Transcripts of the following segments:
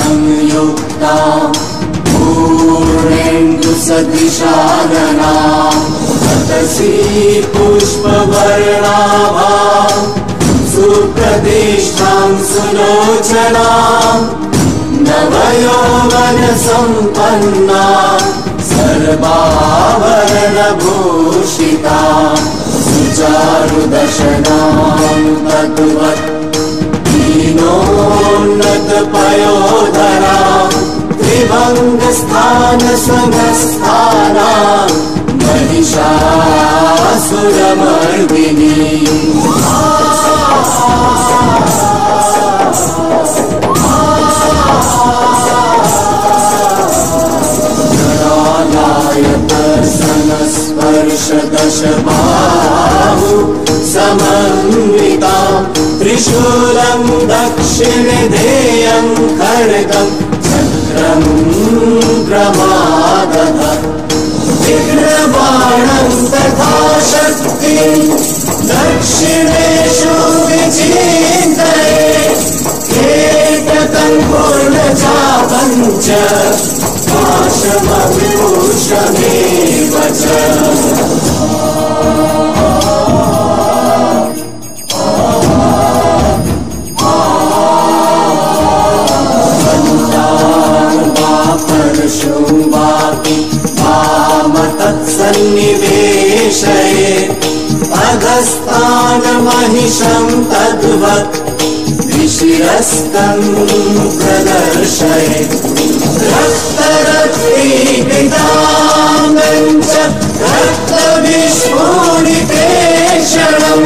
संयुक्ता पूर्णेन्दुसदृशानना ततसी पुष्पवर्णाभा सुप्रतिष्ठां सुलोचनां नवयौवनसम्पन्ना सर्वाभरणभूषिता सुचारुदशनां तद्वत् दीनोन्नतपयोधरा त्रिभङ्गस्थानसमस्थाना महिषासुरमर्दिनी दशबाहु समन्विता त्रिशूलं दक्षिणे ध्येयं खड्गं चक्रं प्रमादः विघ्नबाणं तथा शक्तिं दक्षिणेषु विचिन्तये एकतं पूर्णचापं च पाशमविभूषमेव च तत्सन्निवेशये अधस्तानमहिषं तद्वत् विशिरस्तं प्रदर्शये रक्तरक्तीकृताङ्गं च रक्तविस्फोटितेक्षणं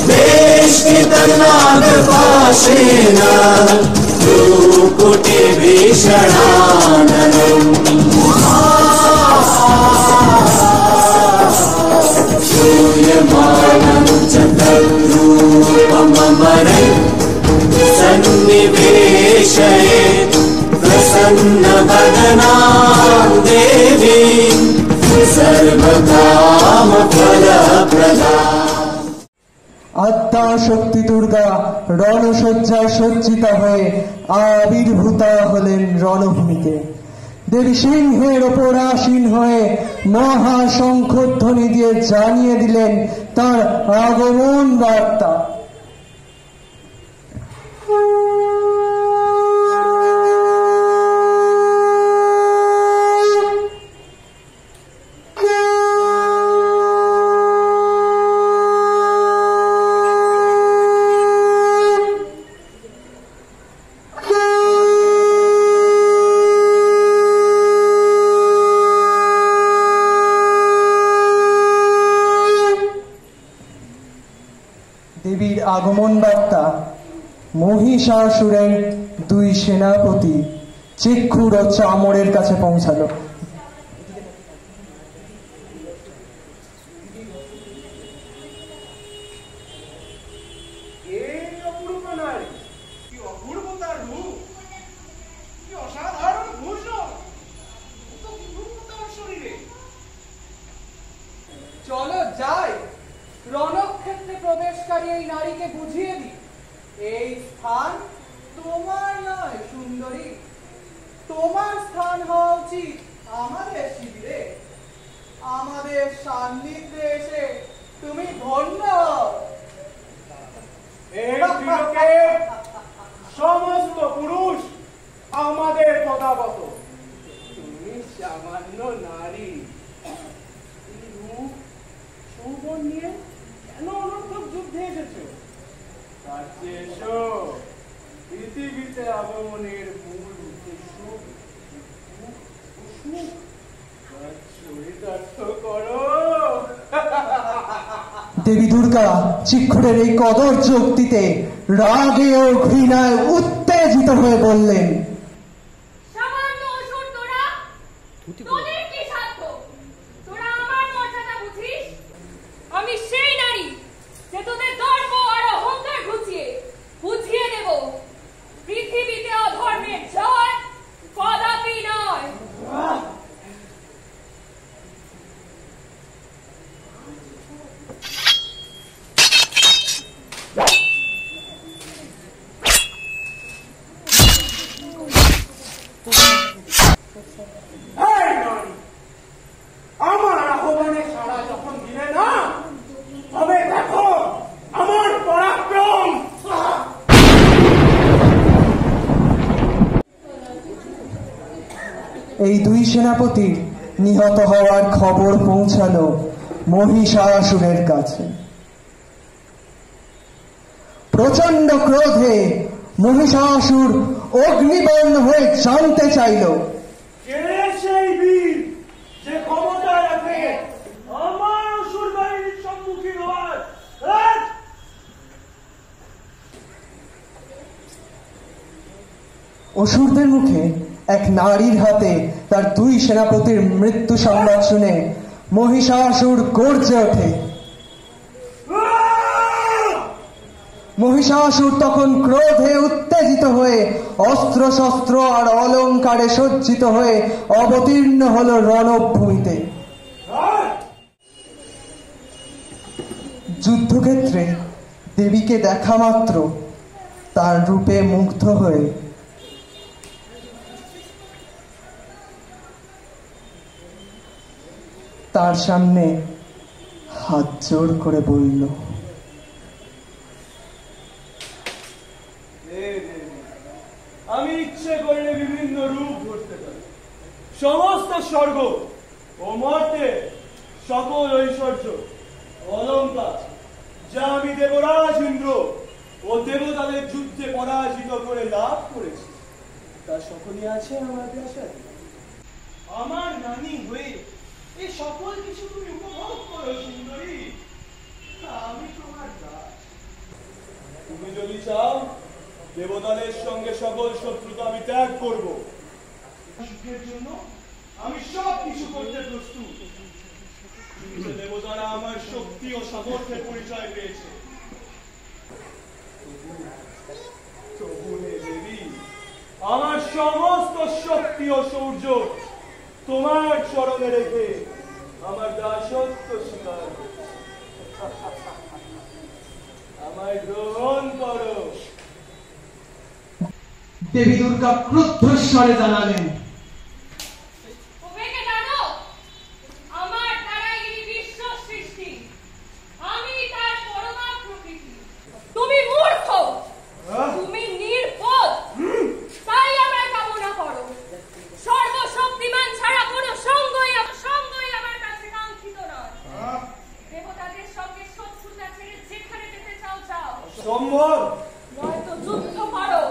वेष्टितं नागपाशेन भ्रूकुटिभीषणाननम् श्रूयमाणं च तद्रूपममरे सन्निवेशये प्रसन्नवदनां देवीं सर्वकामफलप्रदां। আদ্যা শক্তি দুর্গা রণসজ্জায় সজ্জিতা হয়ে আবির্ভূতা হলেন রণভূমিতে। দেবী সিংহের ওপর আসীন হয়ে মহাশঙ্খধ্বনি দিয়ে জানিয়ে দিলেন তার আগমন বার্তা। দেবীর আগমন বার্তা মহিষাসুরের দুই সেনাপতি চিক্ষুর ও চামরের কাছে পৌঁছালো। চলো যাই রণক্ষেত্রে প্রবেশকারী এই নারীকে বুঝিয়ে দি এই স্থান তোমার নয় সুন্দরী, তোমার স্থান হওয়া উচিত আমাদের শিবিরে। আমাদের সান্নিধ্যে এসে তুমি ধন্য। এই ত্রিলোকে সমস্ত পুরুষ আমাদের পদাগত, তুমি সামান্য নারী। যৌবন নিয়ে কেন অনর্থক যুদ্ধে এসেছো? তার চেয়ে এসো পৃথিবীতে আগমনের মূল উদ্দেশ্য চরিতার্থ করো। দেবী দুর্গা চিক্ষুরের এই কদর্য উক্তিতে রাগে ও ঘৃণায় উত্তেজিত হয়ে বললেন, আমি সেই নারী যে তোদের গর্ব আর অহংকার বুঝিয়ে দেব পৃথিবীতে অধর্মের জয় কদাপি নয়। এই নারী, আমার আহ্বানে সাড়া যখন দিলে না, তবে দেখো আমার পরাক্রম। এই দুই সেনাপতি নিহত হওয়ার খবর পৌঁছালো মহিষাসুরের কাছে। প্রচন্ড ক্রোধে মহিষাসুর অগ্নিবর্ণ হয়ে জানতে চাইল, কে সেই বীর যে ক্ষমতা রাখে আমার অসুর বাহিনীর সম্মুখীন হওয়ার? অসুরদের মুখে এক নারীর হাতে তার দুই সেনাপতির মৃত্যু সংবাদ শুনে মহিষাসুর গর্জে ওঠে। মহিষাসুর তখন ক্রোধে উত্তেজিত হয়ে অস্ত্র শস্ত্র আর অলঙ্কারে সজ্জিত হয়ে অবতীর্ণ হল রণভূমিতে। যুদ্ধক্ষেত্রে দেবীকে দেখা মাত্র তার রূপে মুগ্ধ হয়ে তার সামনে হাত জোড় করে বলল, আমি ইচ্ছে করলে বিভিন্ন রূপ ধরতে পারি। সমস্ত স্বর্গ ও মর্তে সকল ঐশ্বর্য অলঙ্কার যা আমি দেবরাজ ইন্দ্র ও দেবতাদের যুদ্ধে পরাজিত করে লাভ করেছি, তা সকলই আছে আমার প্রাসাদে। আমার নানি হয়ে এই সকল কিছু তুমি উপভোগ করো সুন্দরী। আমি তোমার দাস। তুমি যদি চাও দেবতাদের সঙ্গে সকল শত্রুতা আমি ত্যাগ করব। সুখের জন্য আমি সব কিছু করতে প্রস্তুত। কিন্তু দেবতারা আমার শক্তি ও সামর্থ্যের পরিচয় পেয়েছে। তবু হে দেবী, আমার সমস্ত শক্তি ও শৌর্য তোমার চরণে রেখে আমার দাসত্ব স্বীকার আমায় গ্রহণ করো। দেবী দুর্গা ক্রুদ্ধ স্বরে জানালেন, ওকে জানো, আমার দ্বারাই এই বিশ্ব সৃষ্টি, আমি তার পরমা প্রকৃতি। তুমি মূর্খ, তুমি নির্বোধ, তাই আমায় কামনা করো। সর্বশক্তিমান ছাড়া কোনো সঙ্গই আমার কাছে কাঙ্ক্ষিত নয়। দেবতাদের সঙ্গে শত্রুতা ছেড়ে যেখানে যেতে চাও যাও, সম্ভব নয়তো যুদ্ধ করো।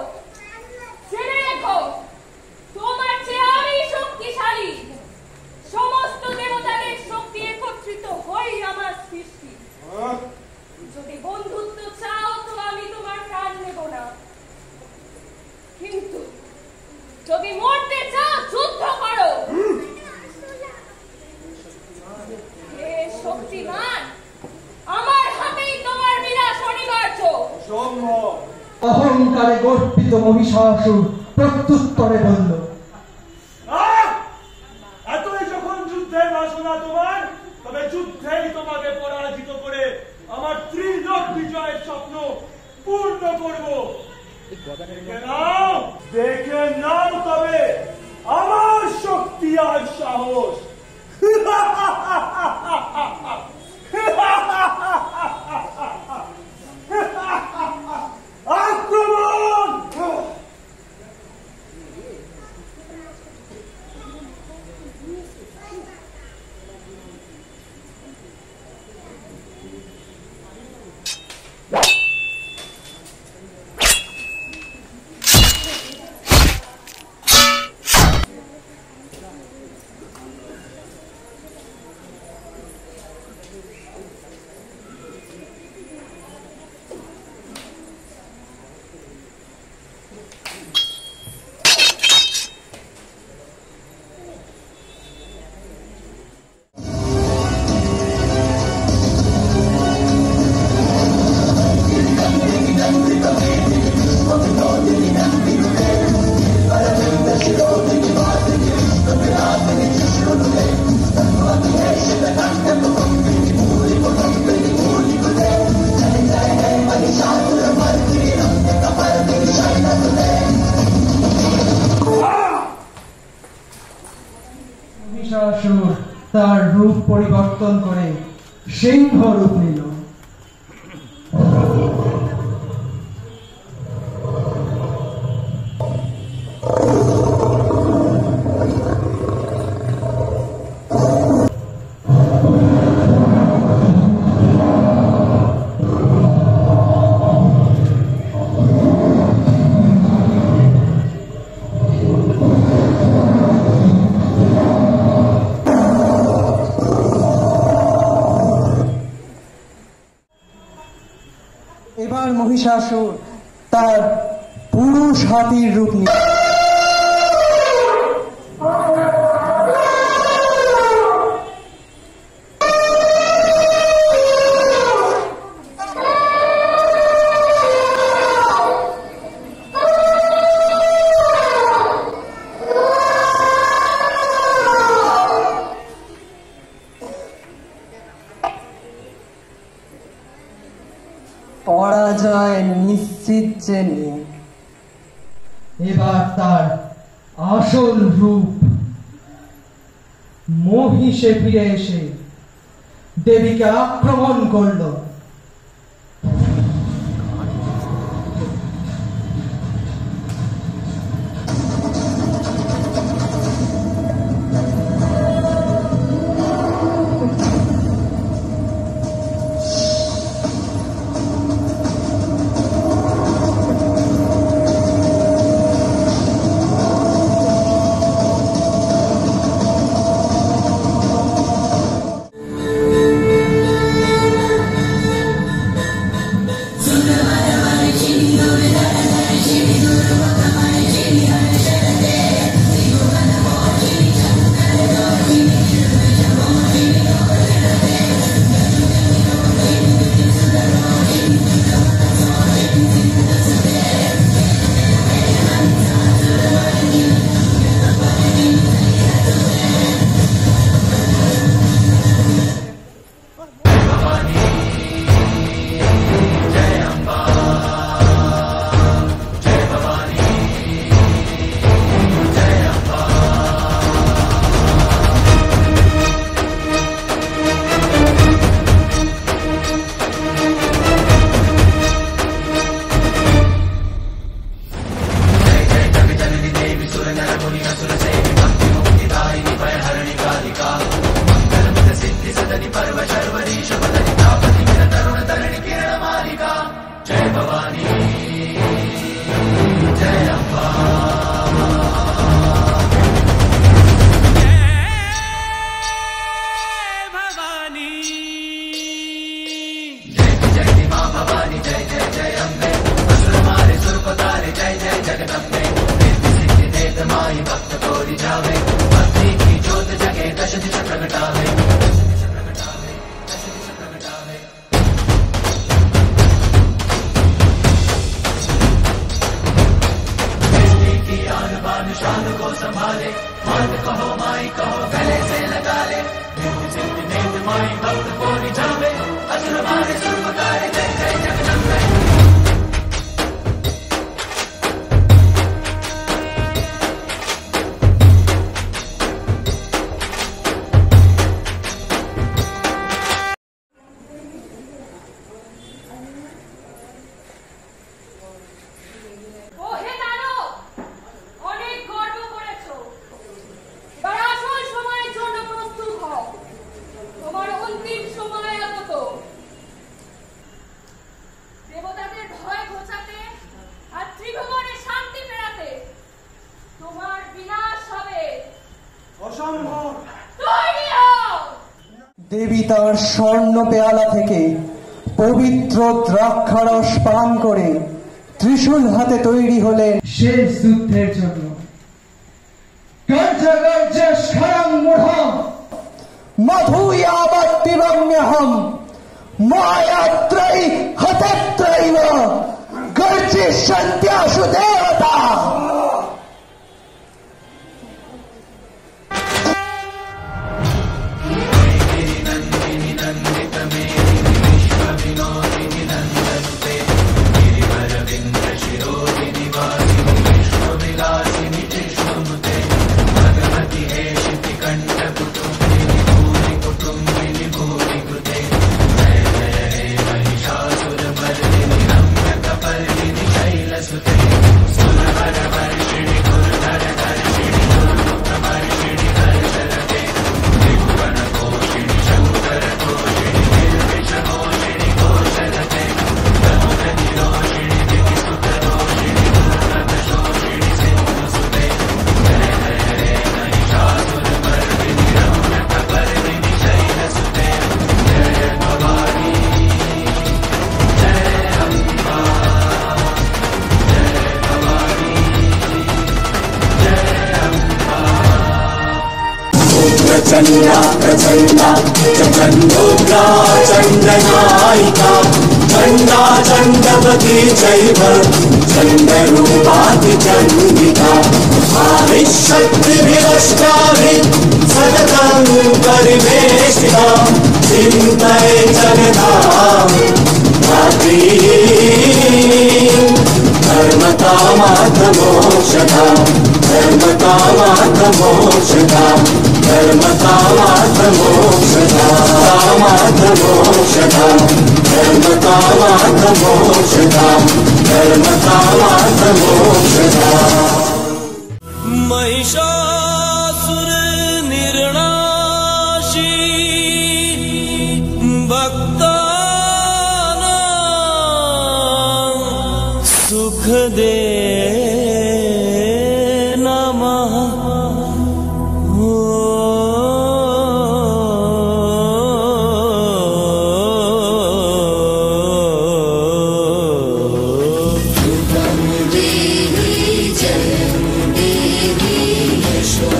জেনে রেখো, তোমার চেয়ে আমি শক্তিশালী। সমস্ত দেবতাদের শক্তি একত্রিত হই আমার সৃষ্টি। যদি বন্ধুত্ব চাও তো আমি তোমার প্রাণ নেব না, কিন্তু যদি মরতে চাও যুদ্ধ করো। হে শক্তিমান, আমার হাতেই তোমার বিলাস অনিবার্য। সম্ভব। অহংকারে গর্বিত মহিষাসুর প্রত্যুত্তরে বলল, এতই যখন যুদ্ধের বাসনা তোমার, তবে যুদ্ধেই তোমাকে পরাজিত করে আমার ত্রিলোক বিজয়ের স্বপ্ন পূর্ণ করব। দেখে নাও তবে আমার শক্তি আর সাহস। আক্রমণ! মহিষাসুর তার রূপ পরিবর্তন করে সিংহ রূপ নিল। এবার মহিষাসুর তার পুরুষ হাতির রূপ নিল। পরাজয় নিশ্চিত জেনে এবার তার আসল রূপ মহিষে ফিরে এসে দেবীকে আক্রমণ করল। দেবী তার স্বর্ণ পেয়ালা থেকে পবিত্র দ্রাক্ষারস পান করে ত্রিশূল হাতে তৈরি হলেন শেষ যুদ্ধের জন্য। মধুয়াবত্তিরম্যহম মায়াত্রৈ হতত্রৈব গর্জিষ্যন্ত্যাশু দেবতা। भगवती है शिति कंठ चण्डा प्रचण्डा चण्डोग्रा चण्डनायिका चण्डा चण्डवती चैव चण्डरूपातिचण्डिका आदिशक्तिभिरष्टाभिः सततं परिवेष्टिता चिन्तये जगतां धर्मकामार्थमोक्षदा धर्मकामार्थमोक्षदा धर्मकामार्थमोक्षदा कामार्थमोक्षदा धर्मकामार्थमोक्षदा धर्मकामार्थमोक्षदा महिषासुर निर्णाशी भक्तानां सुख दे नमः देवी जय देवी यशो